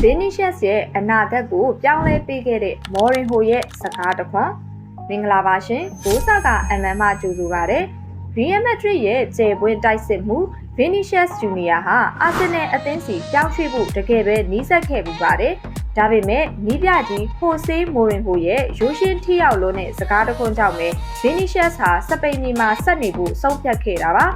Vinicius ရဲ့အနာဂတ်ကိုပြောင်းလဲပေးခဲ့တဲ့ Mourinho ရဲ့စကားတစ်ခွန်းမင်္ဂလာပါရှင်ဘိုးစာကအမှန်မှကြိုဆိုပါရစေ Real Madrid ရဲ့ကျေပွင့်တိုက်စစ်မှု Vinicius Junior ဟာ Arsenal အသင်းစီပြောင်းရွှေ့ဖို့တကယ်ပဲနှီးစပ်ခဲ့ပူပါတယ်ဒါပေမဲ့နီးပြကြီး Jose Mourinho ရဲ့ရိုးရှင်းထိရောက်လို့နဲ့စကားတစ်ခွန်းကြောင့်ပဲ Vinicius ဟာစပိန်ပြည်မှာဆက်နေဖို့ဆုံးဖြတ်ခဲ့တာပါ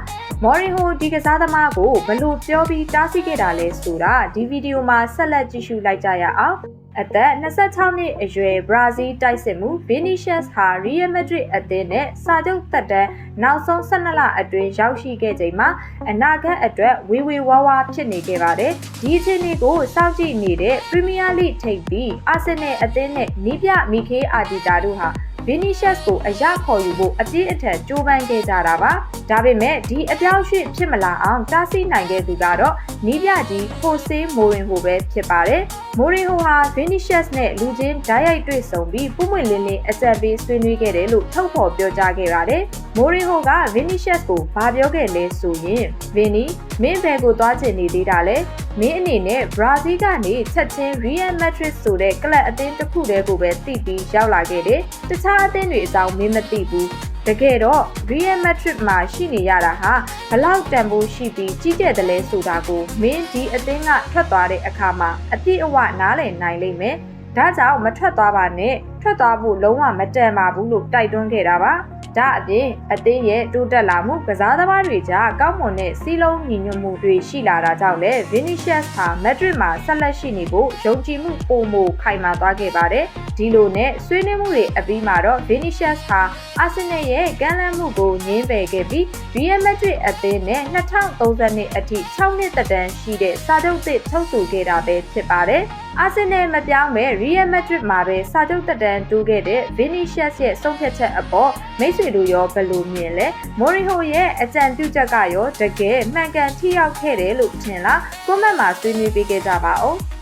Mourinho ဒီကစားသမားကိုဘလို့ပြောပြီးတားဆီးခဲ့တာလဲဆိုတာဒီဗီဒီယိုမှာဆက်လက်ကြည့်ရှုလိုက်ကြရအောင်အသက်26နှစ်အရွယ်ဘရာဇီးတိုက်စစ်မှု Vinicius ဟာ Real Madrid အသင်းနဲ့စာချုပ်သက်တမ်းနောက်ဆုံး12လအတွင်းရောက်ရှိခဲ့ချိန်မှာအနာဂတ်အတွက်ဝေဝေဝါးဝါဖြစ်နေခဲ့ပါတယ်။ဒီအခြေအနေကိုစောင့်ကြည့်နေတဲ့ Premier League ထိပ်ပြီး Arsenal အသင်းနဲ့နီးပြမီခေးအာတီတာတို့ဟာVinicius ကိုအရခေါ်ယူဖို့အပြည့်အထက်ကြိုးပမ်းခဲ့ကြတာပါ။ဒါပေမဲ့ဒီအပြောင်းရွှေ့ဖြစ်မလာအောင်တားဆီးနိုင်ခဲ့သူကတော့နီးပြကြီး Jose Mourinho ပဲဖြစ်ပါတယ်။ Mourinho ဟာ Vinicius နဲ့လူချင်းဓာတ်ရိုက်တွေ့ဆုံပြီးပုံမှန်လင်းလင်းအကြံပေးဆွေးနွေးခဲ့တယ်လို့ထုတ်ဖော်ပြောကြားခဲ့ပါတယ်။ Mourinho က Vinicius ကိုဘာပြောခဲ့လဲဆိုရင် Vini မင်းဘယ်ကိုသွားချင်နေသေးတာလဲမင်းအနေနဲ့ဘရာဇီးကနေချက်ချင်း Real Madrid ဆိုတဲ့ကလပ်အသင်းတစ်ခုတည်းကိုပဲတည်ပြီးရောက်လာခဲ့တယ်။တခြားအသင်းတွေအကြောင်းမင်းမသိဘူး။တကယ်တော့ Real Madrid မှာရှိနေရတာဟာဘလောက်တန်ဖိုးရှိပြီးကြီးကျယ်တယ်လဲဆိုတာကိုမင်းဒီအသင်းကထွက်သွားတဲ့အခါမှာအပြည့်အဝနားလည်နိုင်လိမ့်မယ်။ဒါကြောင့်မထွက်သွားပါနဲ့ထွက်သွားဖို့လုံးဝမတန်ပါဘူးလို့တိုက်တွန်းခဲ့တာပါ။ဒါအပြင်အသင်းရဲ့တိုးတက်လာမှုကစားသမားတွေကြားကောင်းမွန်တဲ့စီးလုံးညီညွတ်မှုတွေရှိလာတာကြောင့်လည်း Vinicius ဟာ Madrid မှာဆက်လက်ရှိနေဖို့ယုံကြည်မှုပိုမိုခိုင်မာသွားခဲ့ပါတယ်။ဒီလိုနဲ့ဆွေးနွေးမှုတွေအပြီးမှာတော့ Vinicius ဟာ Arsenal ရဲ့ကမ်းလှမ်းမှုကိုငြင်းပယ်ခဲ့ပြီး Real Madrid အသင်းနဲ့2030အထိ6နှစ်သက်တမ်းရှိတဲ့စာချုပ်သစ်ချုပ်ဆိုခဲ့တာပဲဖြစ်ပါတယ်။ Arsenal မပြောင်းပဲ Real Madrid မှာပဲစာချုပ်သက်တမ်းတိုးခဲ့တဲ့ Vinicius ရဲ့ဆုံးဖြတ်ချက်အပေါ်မိတ်ဆွေတို့ရောဘယ်လိုမြင်လဲ Mourinho ရဲ့အကြံပြုချက်ကရောတကယ်မှန်ကန်ထိရောက်ခဲ့တယ်လို့ထင်လား comment မှာဆွေးနွေးပေးခဲ့ကြပါဦး